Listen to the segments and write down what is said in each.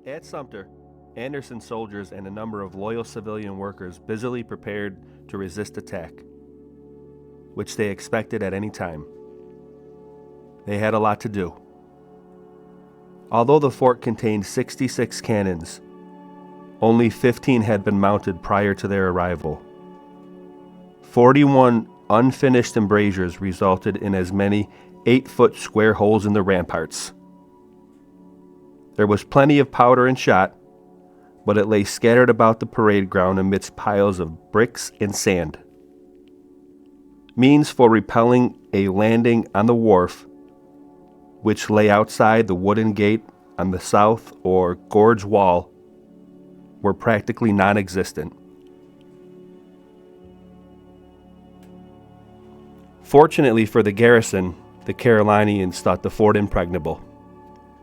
At Sumter, Anderson's soldiers and a number of loyal civilian workers busily prepared to resist attack, which they expected at any time. They had a lot to do. Although the fort contained 66 cannons, only 15 had been mounted prior to their arrival. 41 unfinished embrasures resulted in as many 8-foot square holes in the ramparts. There was plenty of powder and shot, but it lay scattered about the parade ground amidst piles of bricks and sand. Means for repelling a landing on the wharf, which lay outside the wooden gate on the south or gorge wall, were practically non-existent. Fortunately for the garrison, the Carolinians thought the fort impregnable.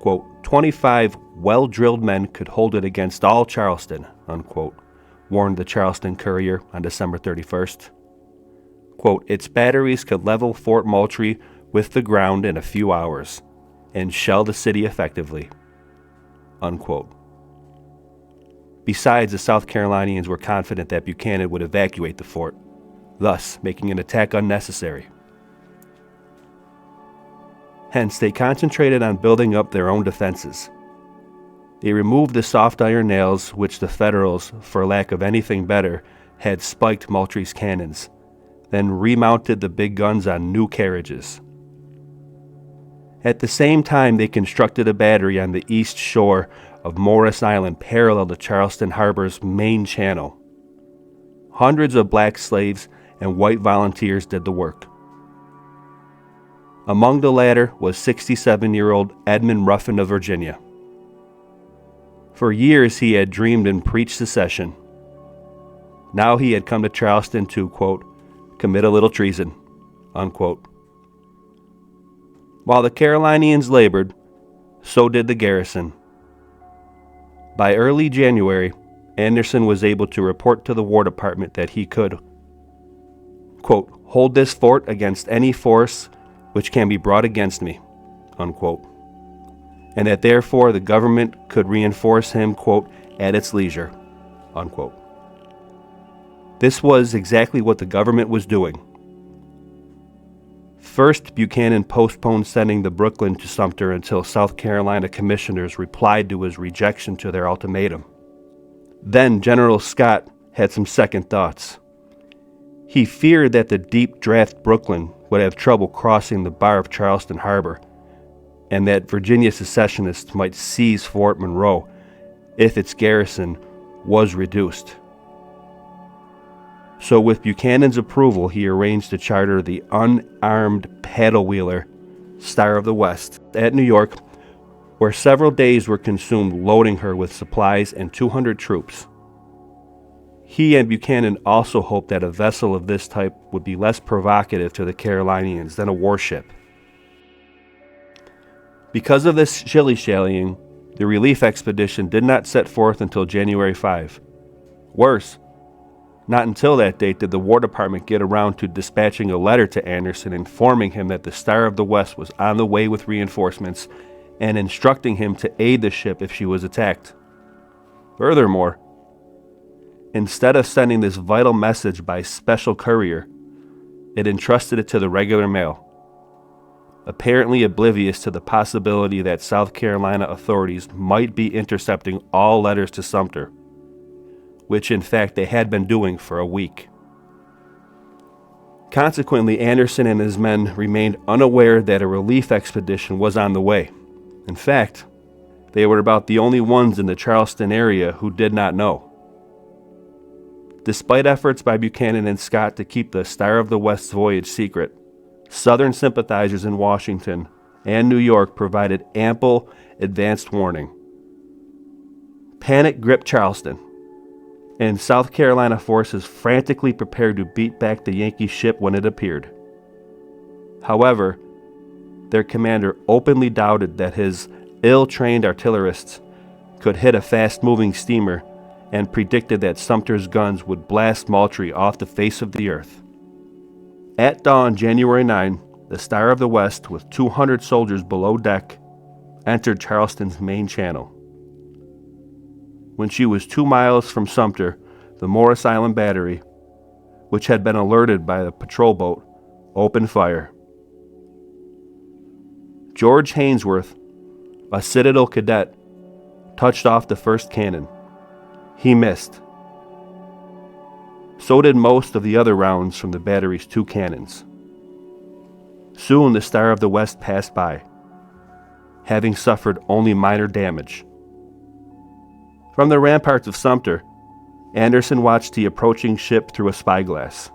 Quote, 25 well-drilled men could hold it against all Charleston, unquote, warned the Charleston Courier on December 31st. Quote, its batteries could level Fort Moultrie with the ground in a few hours and shell the city effectively, unquote. Besides, the South Carolinians were confident that Buchanan would evacuate the fort, thus making an attack unnecessary. Hence, they concentrated on building up their own defenses. They removed the soft iron nails which the Federals, for lack of anything better, had spiked Moultrie's cannons, then remounted the big guns on new carriages. At the same time, they constructed a battery on the east shore of Morris Island parallel to Charleston Harbor's main channel. Hundreds of black slaves and white volunteers did the work. Among the latter was 67-year-old Edmund Ruffin of Virginia. For years he had dreamed and preached secession. Now he had come to Charleston to, quote, commit a little treason, unquote. While the Carolinians labored, so did the garrison. By early January, Anderson was able to report to the War Department that he could, quote, hold this fort against any force which can be brought against me, unquote, and that therefore the government could reinforce him, quote, at its leisure, unquote. This was exactly what the government was doing. First, Buchanan postponed sending the Brooklyn to Sumter until South Carolina commissioners replied to his rejection to their ultimatum. Then General Scott had some second thoughts. He feared that the deep draft Brooklyn would have trouble crossing the bar of Charleston Harbor, and that Virginia secessionists might seize Fort Monroe if its garrison was reduced. So with Buchanan's approval, he arranged to charter the unarmed paddle wheeler Star of the West at New York, where several days were consumed loading her with supplies and 200 troops. He and Buchanan also hoped that a vessel of this type would be less provocative to the Carolinians than a warship. Because of this shilly-shallying, the relief expedition did not set forth until January 5. Worse, not until that date did the War Department get around to dispatching a letter to Anderson informing him that the Star of the West was on the way with reinforcements and instructing him to aid the ship if she was attacked. Furthermore, instead of sending this vital message by special courier, it entrusted it to the regular mail, apparently oblivious to the possibility that South Carolina authorities might be intercepting all letters to Sumter, which in fact they had been doing for a week. Consequently, Anderson and his men remained unaware that a relief expedition was on the way. In fact, they were about the only ones in the Charleston area who did not know. Despite efforts by Buchanan and Scott to keep the Star of the West's voyage secret, Southern sympathizers in Washington and New York provided ample advanced warning. Panic gripped Charleston, and South Carolina forces frantically prepared to beat back the Yankee ship when it appeared. However, their commander openly doubted that his ill-trained artillerists could hit a fast-moving steamer and predicted that Sumter's guns would blast Moultrie off the face of the earth. At dawn, January 9, the Star of the West, with 200 soldiers below deck, entered Charleston's main channel. when she was 2 miles from Sumter, the Morris Island Battery, which had been alerted by the patrol boat, opened fire. George Hainsworth, a Citadel cadet, touched off the first cannon. He missed. So did most of the other rounds from the battery's 2 cannons. Soon the Star of the West passed by, having suffered only minor damage. From the ramparts of Sumter, Anderson watched the approaching ship through a spyglass.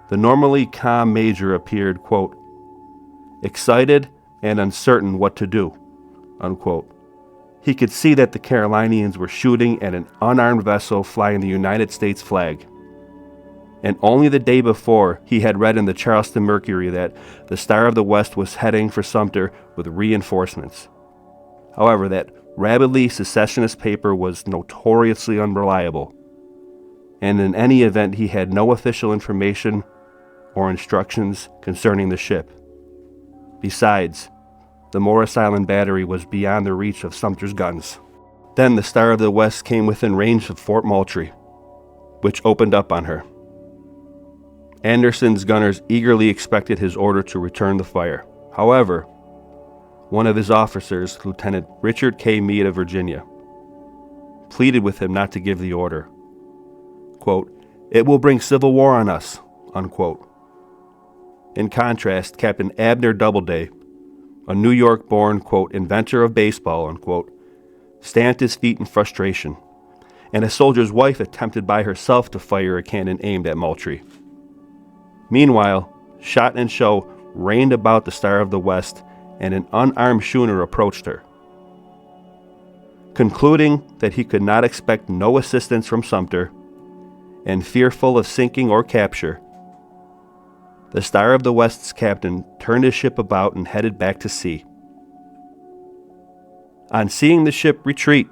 The normally calm major appeared, quote, excited and uncertain what to do, unquote. He could see that the Carolinians were shooting at an unarmed vessel flying the United States flag. And only the day before, he had read in the Charleston Mercury that the Star of the West was heading for Sumter with reinforcements. However, that rabidly secessionist paper was notoriously unreliable, and in any event he had no official information or instructions concerning the ship. Besides, the Morris Island Battery was beyond the reach of Sumter's guns. Then the Star of the West came within range of Fort Moultrie, which opened up on her. Anderson's gunners eagerly expected his order to return the fire. However, one of his officers, Lieutenant Richard K. Meade of Virginia, pleaded with him not to give the order. Quote, it will bring civil war on us, unquote. In contrast, Captain Abner Doubleday, a New York-born, quote, inventor of baseball, unquote, stamped his feet in frustration, and a soldier's wife attempted by herself to fire a cannon aimed at Moultrie. Meanwhile, shot and shell rained about the Star of the West, and an unarmed schooner approached her. Concluding that he could not expect no assistance from Sumter, and fearful of sinking or capture, the Star of the West's captain turned his ship about and headed back to sea. On seeing the ship retreat,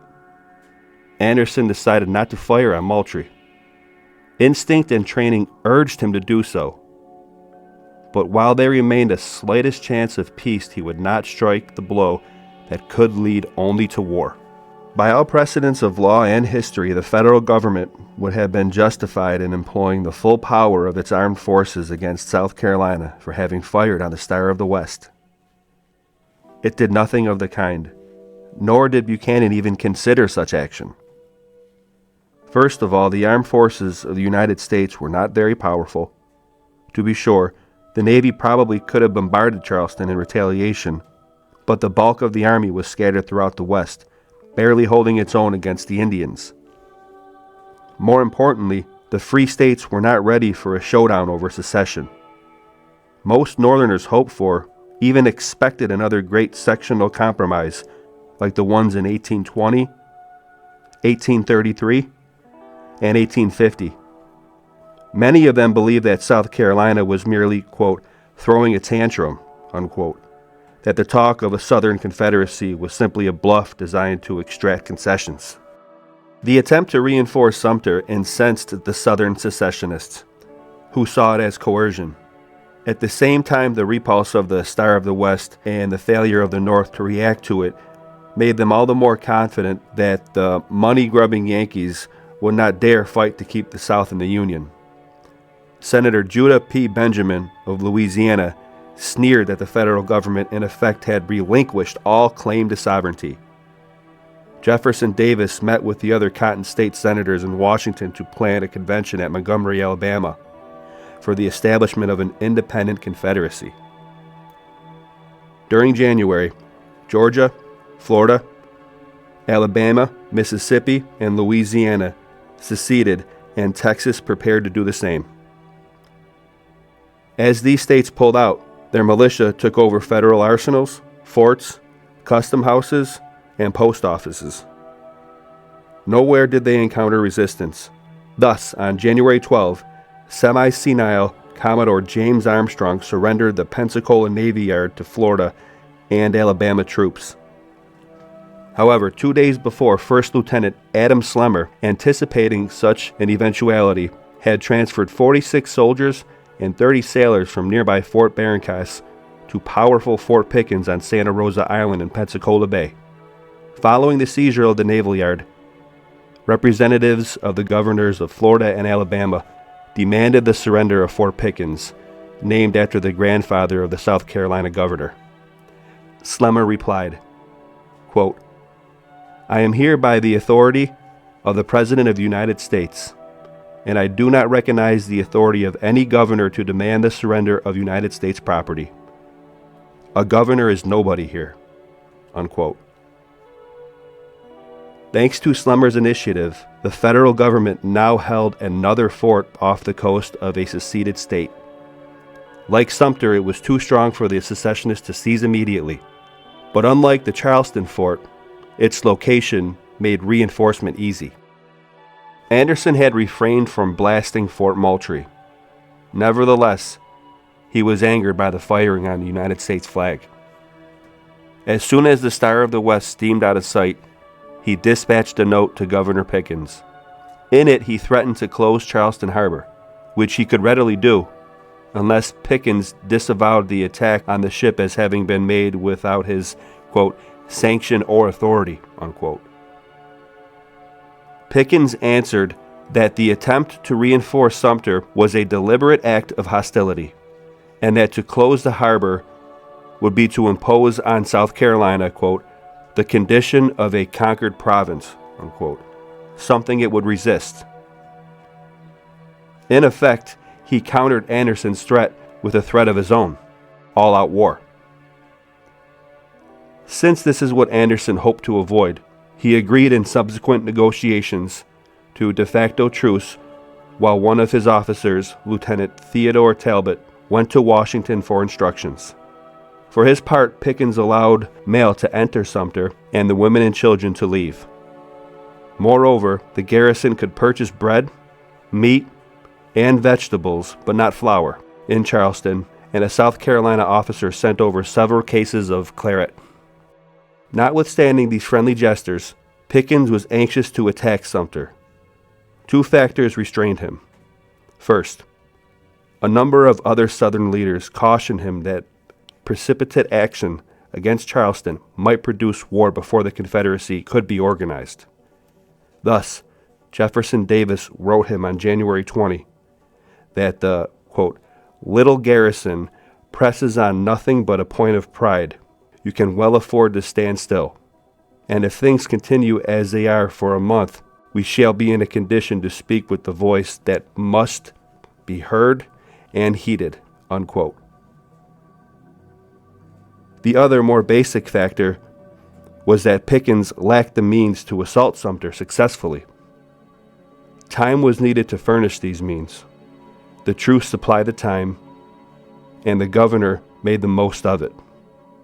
Anderson decided not to fire on Moultrie. Instinct and training urged him to do so, but while there remained a slightest chance of peace, he would not strike the blow that could lead only to war. By all precedents of law and history, the federal government would have been justified in employing the full power of its armed forces against South Carolina for having fired on the Star of the West. It did nothing of the kind, nor did Buchanan even consider such action. First of all, the armed forces of the United States were not very powerful. To be sure, the Navy probably could have bombarded Charleston in retaliation, but the bulk of the army was scattered throughout the West, barely holding its own against the Indians. More importantly, the free states were not ready for a showdown over secession. Most Northerners hoped for, even expected another great sectional compromise like the ones in 1820, 1833, and 1850. Many of them believed that South Carolina was merely, quote, throwing a tantrum, unquote, that the talk of a Southern Confederacy was simply a bluff designed to extract concessions. The attempt to reinforce Sumter incensed the Southern secessionists, who saw it as coercion. At the same time, the repulse of the Star of the West and the failure of the North to react to it made them all the more confident that the money-grubbing Yankees would not dare fight to keep the South in the Union. Senator Judah P. Benjamin of Louisiana sneered that the federal government in effect had relinquished all claim to sovereignty. Jefferson Davis met with the other Cotton State senators in Washington to plan a convention at Montgomery, Alabama, for the establishment of an independent confederacy. During January, Georgia, Florida, Alabama, Mississippi, and Louisiana seceded, and Texas prepared to do the same. As these states pulled out, their militia took over federal arsenals, forts, custom houses, and post offices. Nowhere did they encounter resistance. Thus, on January 12, semi-senile Commodore James Armstrong surrendered the Pensacola Navy Yard to Florida and Alabama troops. However, 2 days before, First Lieutenant Adam Slemmer, anticipating such an eventuality, had transferred 46 soldiers and 30 sailors from nearby Fort Barancas to powerful Fort Pickens on Santa Rosa Island in Pensacola Bay. Following the seizure of the Naval Yard, representatives of the governors of Florida and Alabama demanded the surrender of Fort Pickens, named after the grandfather of the South Carolina governor. Schlemmer replied, quote, "I am here by the authority of the President of the United States, and I do not recognize the authority of any governor to demand the surrender of United States property. A governor is nobody here," unquote. Thanks to Schlemmer's initiative, the federal government now held another fort off the coast of a seceded state. Like Sumter, it was too strong for the secessionists to seize immediately. But unlike the Charleston fort, its location made reinforcement easy. Anderson had refrained from blasting Fort Moultrie. Nevertheless, he was angered by the firing on the United States flag. As soon as the Star of the West steamed out of sight, he dispatched a note to Governor Pickens. In it, he threatened to close Charleston Harbor, which he could readily do, unless Pickens disavowed the attack on the ship as having been made without his, quote, "sanction or authority," unquote. Pickens answered that the attempt to reinforce Sumter was a deliberate act of hostility, and that to close the harbor would be to impose on South Carolina, quote, "the condition of a conquered province," unquote, something it would resist. In effect, he countered Anderson's threat with a threat of his own, all-out war. Since this is what Anderson hoped to avoid, he agreed in subsequent negotiations to a de facto truce while one of his officers, Lieutenant Theodore Talbot, went to Washington for instructions. For his part, Pickens allowed mail to enter Sumter and the women and children to leave. Moreover, the garrison could purchase bread, meat, and vegetables, but not flour, in Charleston, and a South Carolina officer sent over several cases of claret. Notwithstanding these friendly gestures, Pickens was anxious to attack Sumter. Two factors restrained him. First, a number of other Southern leaders cautioned him that precipitate action against Charleston might produce war before the Confederacy could be organized. Thus, Jefferson Davis wrote him on January 20 that the, quote, "little garrison presses on nothing but a point of pride. You can well afford to stand still. And if things continue as they are for a month, we shall be in a condition to speak with the voice that must be heard and heeded," unquote. The other, more basic factor was that Pickens lacked the means to assault Sumter successfully. Time was needed to furnish these means. The truce supplied the time, and the governor made the most of it.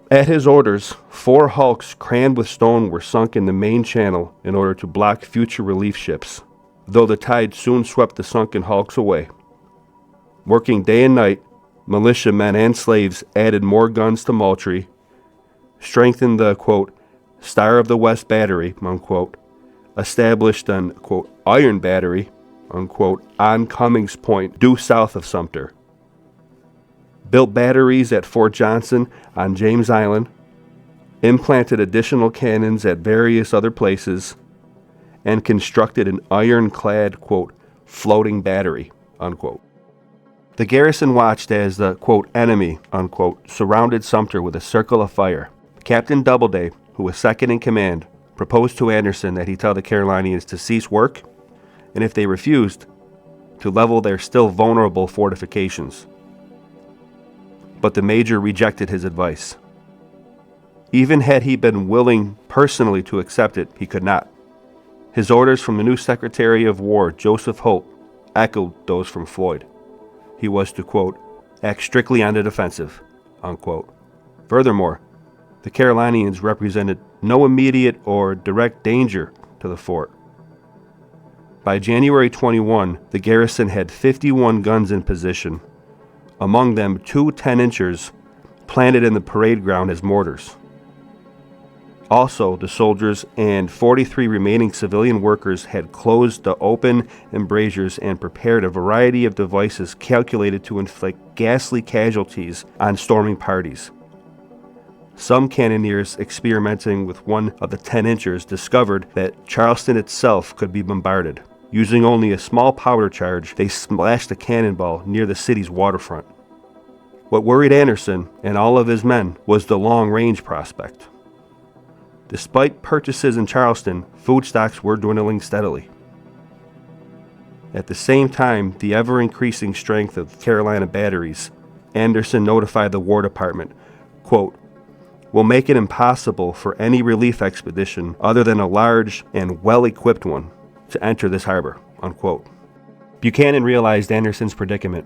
At his orders, 4 hulks crammed with stone were sunk in the main channel in order to block future relief ships, though the tide soon swept the sunken hulks away. Working day and night, militiamen and slaves added more guns to Moultrie, strengthened the, quote, "Star of the West battery," unquote, established an, quote, "iron battery," unquote, on Cummings Point, due south of Sumter, built batteries at Fort Johnson on James Island, implanted additional cannons at various other places, and constructed an ironclad, quote, "floating battery," unquote. The garrison watched as the, quote, "enemy," unquote, surrounded Sumter with a circle of fire. Captain Doubleday, who was second in command, proposed to Anderson that he tell the Carolinians to cease work, and if they refused, to level their still vulnerable fortifications. But the major rejected his advice. Even had he been willing personally to accept it, he could not. His orders from the new Secretary of War, Joseph Holt, echoed those from Floyd. He was to, quote, "act strictly on the defensive," unquote. Furthermore, the Carolinians represented no immediate or direct danger to the fort. By January 21, the garrison had 51 guns in position, among them 2 10-inchers planted in the parade ground as mortars. Also, the soldiers and 43 remaining civilian workers had closed the open embrasures and prepared a variety of devices calculated to inflict ghastly casualties on storming parties. Some cannoneers experimenting with one of the 10-inchers discovered that Charleston itself could be bombarded. Using only a small powder charge, they splashed a cannonball near the city's waterfront. What worried Anderson and all of his men was the long-range prospect. Despite purchases in Charleston, food stocks were dwindling steadily. At the same time, the ever-increasing strength of Carolina batteries, Anderson notified the War Department, quote, "will make it impossible for any relief expedition other than a large and well-equipped one to enter this harbor," unquote. Buchanan realized Anderson's predicament,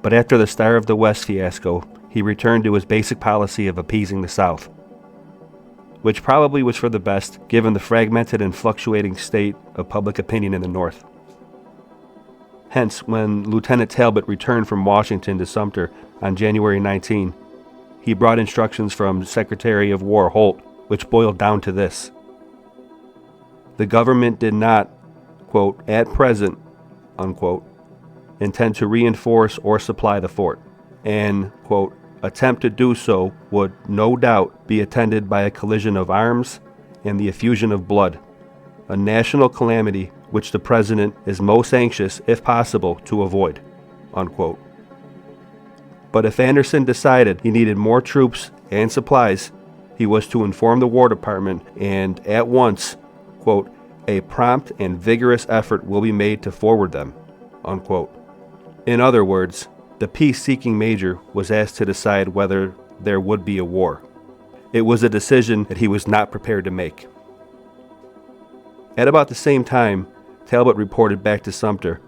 but after the Star of the West fiasco, he returned to his basic policy of appeasing the South, which probably was for the best given the fragmented and fluctuating state of public opinion in the North. Hence, when Lieutenant Talbot returned from Washington to Sumter on January 19, he brought instructions from Secretary of War Holt, which boiled down to this: the government did not, quote, "at present," unquote, intend to reinforce or supply the fort, and, quote, "attempt to do so would no doubt be attended by a collision of arms and the effusion of blood, a national calamity which the President is most anxious, if possible, to avoid," unquote. But if Anderson decided he needed more troops and supplies, he was to inform the War Department and at once, quote, "a prompt and vigorous effort will be made to forward them," unquote. In other words, the peace-seeking major was asked to decide whether there would be a war. It was a decision that he was not prepared to make. At about the same time Talbot reported back to Sumter,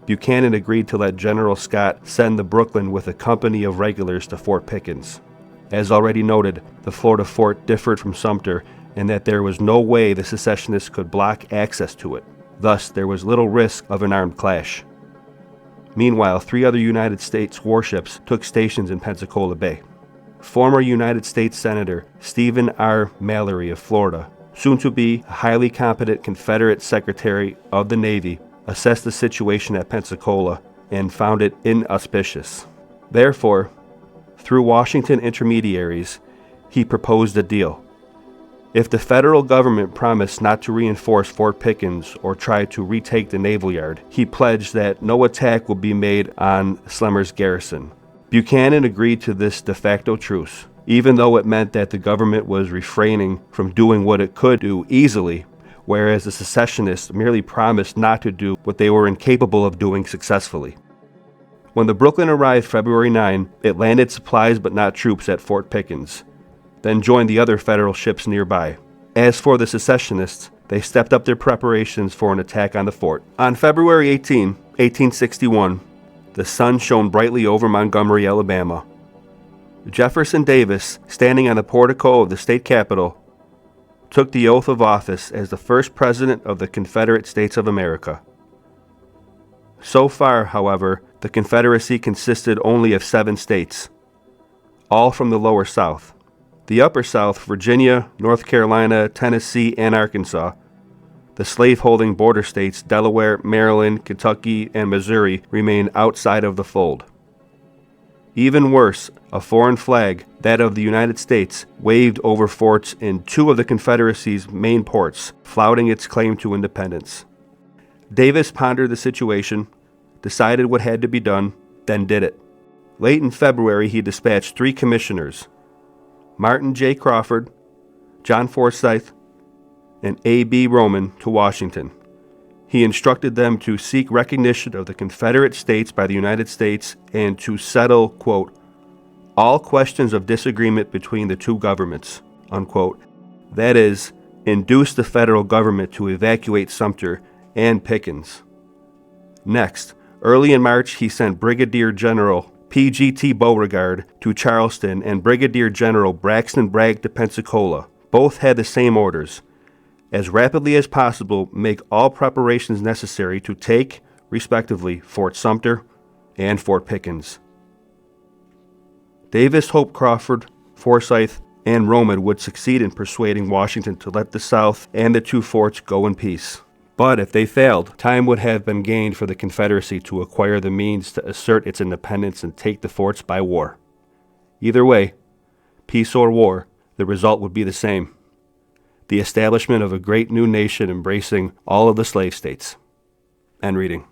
Buchanan agreed to let General Scott send the Brooklyn with a company of regulars to Fort Pickens. As already noted, the Florida fort differed from Sumter in that there was no way the secessionists could block access to it. Thus, there was little risk of an armed clash. Meanwhile, 3 other United States warships took stations in Pensacola Bay. Former United States Senator Stephen R. Mallory of Florida, soon to be a highly competent Confederate Secretary of the Navy, assessed the situation at Pensacola and found it inauspicious. Therefore, through Washington intermediaries, he proposed a deal. If the federal government promised not to reinforce Fort Pickens or try to retake the naval yard, he pledged that no attack would be made on Slemmer's garrison. Buchanan agreed to this de facto truce, even though it meant that the government was refraining from doing what it could do easily, whereas the secessionists merely promised not to do what they were incapable of doing successfully. When the Brooklyn arrived February 9, it landed supplies but not troops at Fort Pickens, then joined the other federal ships nearby. As for the secessionists, they stepped up their preparations for an attack on the fort. On February 18, 1861, the sun shone brightly over Montgomery, Alabama. Jefferson Davis, standing on the portico of the state capitol, took the oath of office as the first president of the Confederate States of America. So far, however, the Confederacy consisted only of 7 states, all from the lower South. The upper South, Virginia, North Carolina, Tennessee, and Arkansas, the slave-holding border states, Delaware, Maryland, Kentucky, and Missouri, remained outside of the fold. Even worse, a foreign flag, that of the United States, waved over forts in 2 of the Confederacy's main ports, flouting its claim to independence. Davis pondered the situation, decided what had to be done, then did it. Late in February, he dispatched 3 commissioners, Martin J. Crawford, John Forsyth, and A.B. Roman, to Washington. He instructed them to seek recognition of the Confederate States by the United States and to settle, quote, all questions of disagreement between the 2 governments, unquote. That is, induce the federal government to evacuate Sumter and Pickens. Next, early in March, he sent Brigadier General P.G.T. Beauregard to Charleston and Brigadier General Braxton Bragg to Pensacola. Both had the same orders: as rapidly as possible, make all preparations necessary to take, respectively, Fort Sumter and Fort Pickens. Davis hoped Crawford, Forsyth, and Roman would succeed in persuading Washington to let the South and the 2 forts go in peace. But if they failed, time would have been gained for the Confederacy to acquire the means to assert its independence and take the forts by war. Either way, peace or war, the result would be the same: the establishment of a great new nation embracing all of the slave states. End reading.